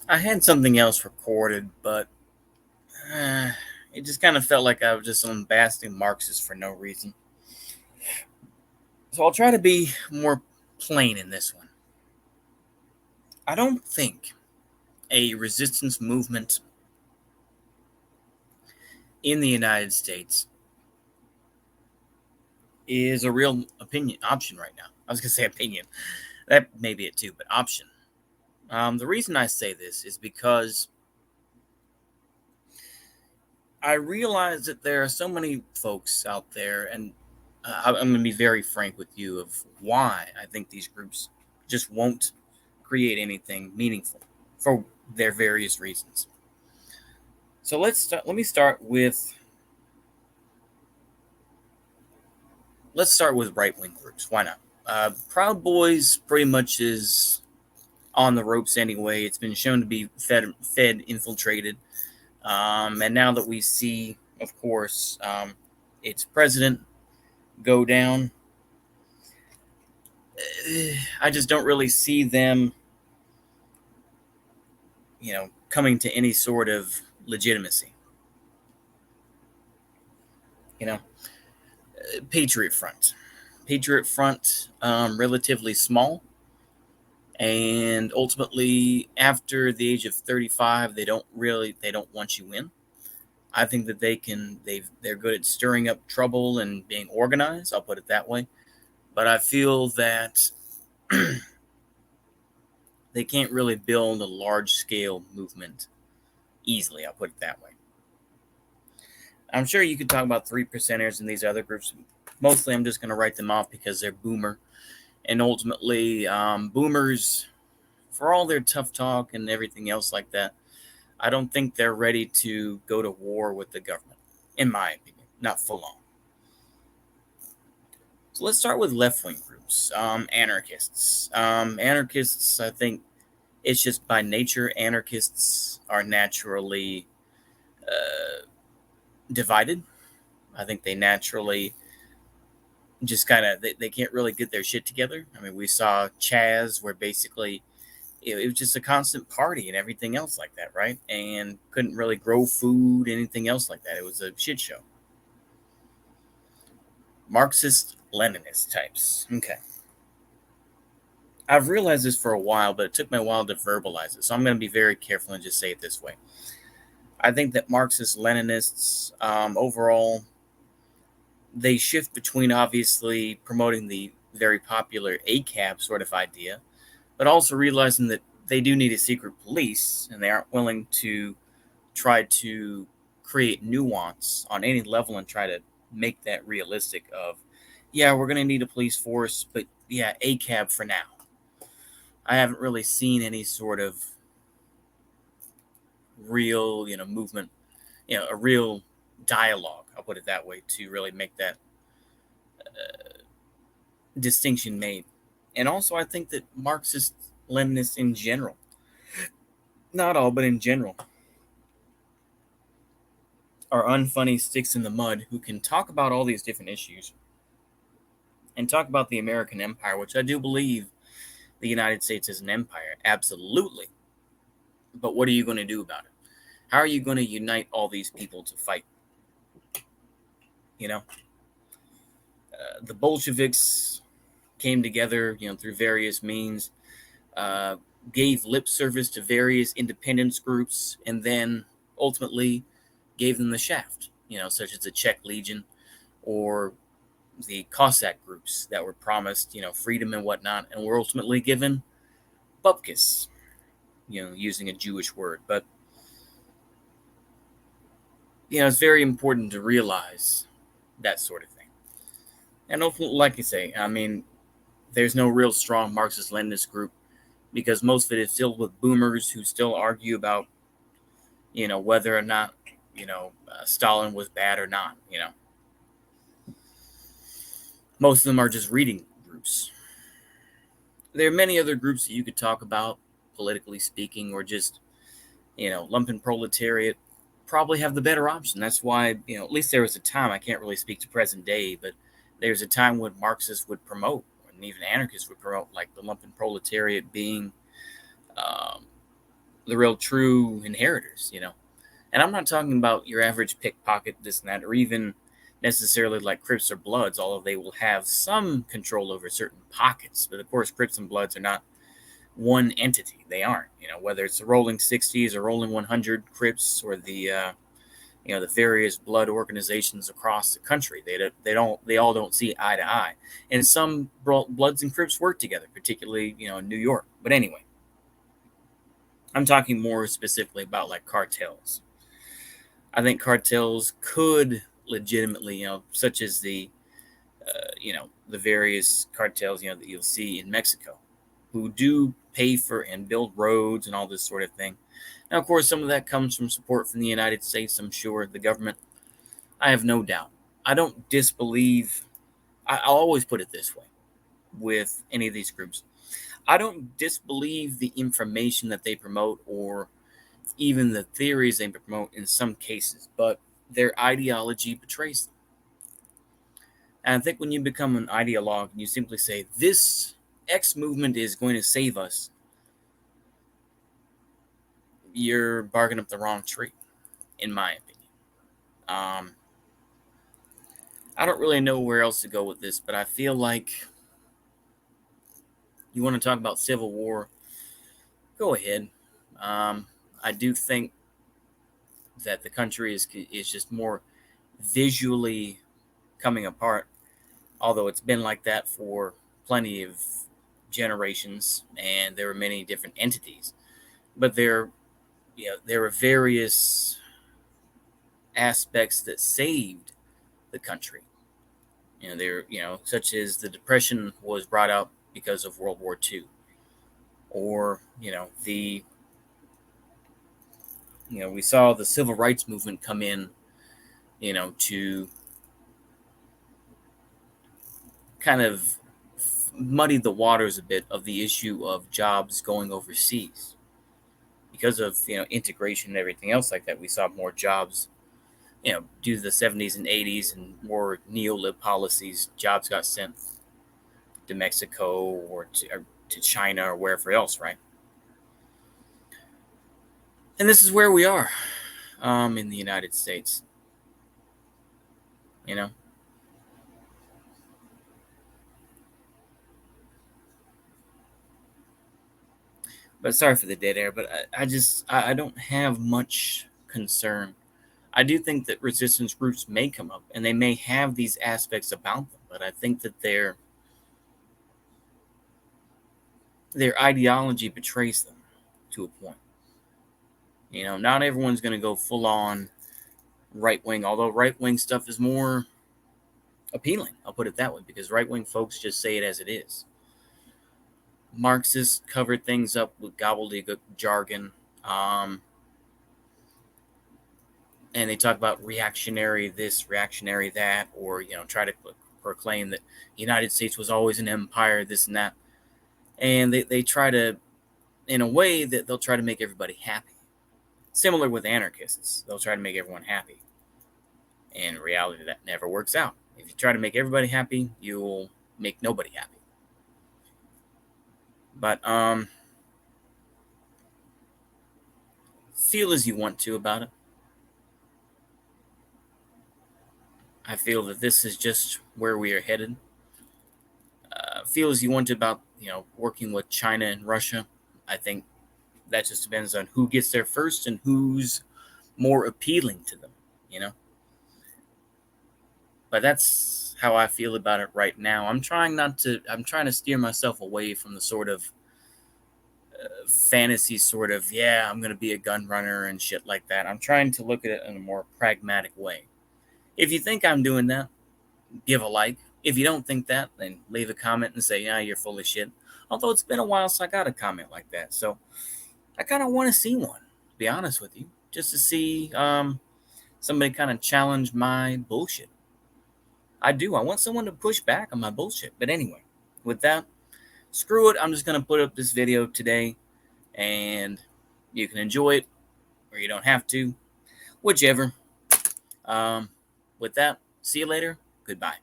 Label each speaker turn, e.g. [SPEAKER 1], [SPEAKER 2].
[SPEAKER 1] I had something else recorded, but uh, it just kind of felt like I was just lambasting Marxists for no reason. So I'll try to be more plain in this one. I don't think a resistance movement in the United States is a real option right now. I was gonna say opinion. That may be it too, but option. The reason I say this is because I realize that there are so many folks out there, and I'm going to be very frank with you of why I think these groups just won't create anything meaningful for their various reasons. So let me start with right wing groups. Why not? Proud Boys pretty much is on the ropes anyway. It's been shown to be Fed infiltrated, and now that we see, of course, its president go down, I just don't really see them, coming to any sort of legitimacy. You know, Patriot Front, relatively small, and ultimately, after the age of 35, they don't want you in. I think that they're good at stirring up trouble and being organized. I'll put it that way. But I feel that they can't really build a large scale movement easily. I'll put it that way. I'm sure you could talk about three percenters and these other groups. Mostly, I'm just going to write them off because they're boomer. And ultimately, boomers, for all their tough talk and everything else like that, I don't think they're ready to go to war with the government, in my opinion, not full on. So let's start with left wing groups, anarchists. Anarchists, I think it's just by nature, anarchists are naturally divided. I think they naturally just kind of they can't really get their shit together. I mean, we saw Chaz where basically it was just a constant party and everything else like that, right? And couldn't really grow food, anything else like that. It was a shit show. Marxist Leninist types. Okay. I've realized this for a while, but it took me a while to verbalize it. So I'm going to be very careful and just say it this way. I think that Marxist Leninists, overall, they shift between obviously promoting the very popular ACAB sort of idea, but also realizing that they do need a secret police and they aren't willing to try to create nuance on any level and try to make that realistic of, yeah, we're going to need a police force, but yeah, ACAB for now. I haven't really seen any sort of real, movement, a real dialogue, I'll put it that way, to really make that distinction made. And also, I think that Marxist Leninists in general, not all, but in general, are unfunny sticks in the mud who can talk about all these different issues and talk about the American empire, which I do believe the United States is an empire, absolutely. But what are you going to do about it? How are you going to unite all these people to fight? You know, the Bolsheviks came together, through various means, uh, gave lip service to various independence groups, and then ultimately gave them the shaft, such as the Czech Legion or the Cossack groups that were promised, freedom and whatnot, and were ultimately given bupkis, using a Jewish word. But, it's very important to realize that sort of thing. And ultimately, like you say, I mean, there's no real strong Marxist Leninist group because most of it is filled with boomers who still argue about, whether or not, Stalin was bad or not. Most of them are just reading groups. There are many other groups that you could talk about, politically speaking, or just, lumpen proletariat probably have the better option. That's why, at least there was a time, I can't really speak to present day, but there's a time when Marxists would promote, and even anarchists would promote, like the lumpen proletariat being the real true inheritors, And I'm not talking about your average pickpocket, this and that, or even necessarily like Crips or Bloods, although they will have some control over certain pockets. But of course, Crips and Bloods are not one entity. They aren't. Whether it's the Rolling 60s or Rolling 100 Crips or the various blood organizations across the country. They all don't see eye to eye. And some Bloods and Crips work together, particularly in New York. But anyway, I'm talking more specifically about like cartels. I think cartels could legitimately, such as the various cartels, that you'll see in Mexico, who do pay for and build roads and all this sort of thing. Now, of course, some of that comes from support from the United States, I'm sure, the government. I have no doubt. I don't disbelieve, I'll always put it this way with any of these groups. I don't disbelieve the information that they promote or even the theories they promote in some cases, but their ideology betrays them. And I think when you become an ideologue and you simply say, this X movement is going to save us, you're barking up the wrong tree, in my opinion. I don't really know where else to go with this, but I feel like you want to talk about civil war, go ahead. I do think that the country is just more visually coming apart, although it's been like that for plenty of generations, and there were many different entities. But there were various aspects that saved the country. Such as the Depression was brought out because of World War II, or we saw the civil rights movement come in, to kind of muddy the waters a bit of the issue of jobs going overseas. Because of integration and everything else like that, we saw more jobs. Due to the 70s and 80s and more neo-lib policies, jobs got sent to Mexico or to China or wherever else, right? And this is where we are in the United States. But sorry for the dead air, but I don't have much concern. I do think that resistance groups may come up and they may have these aspects about them, but I think that their ideology betrays them to a point. Not everyone's going to go full on right wing, although right wing stuff is more appealing. I'll put it that way, because right wing folks just say it as it is. Marxists covered things up with gobbledygook jargon, and they talk about reactionary this, reactionary that, or try to proclaim that the United States was always an empire, this and that, and they try to, in a way, that they'll try to make everybody happy. Similar with anarchists, they'll try to make everyone happy. In reality, that never works out. If you try to make everybody happy, you'll make nobody happy. But feel as you want to about it. I feel that this is just where we are headed. Feel as you want to about working with China and Russia. I think that just depends on who gets there first and who's more appealing to them. But that's how I feel about it right now. I'm trying to steer myself away from the sort of fantasy sort of, I'm going to be a gun runner and shit like that. I'm trying to look at it in a more pragmatic way. If you think I'm doing that, give a like. If you don't think that, then leave a comment and say, you're full of shit. Although it's been a while since I got a comment like that. So I kind of want to see one, to be honest with you, just to see somebody kind of challenge my bullshit. I do. I want someone to push back on my bullshit. But anyway, with that, screw it. I'm just going to put up this video today, and you can enjoy it or you don't have to, whichever. With that, see you later. Goodbye.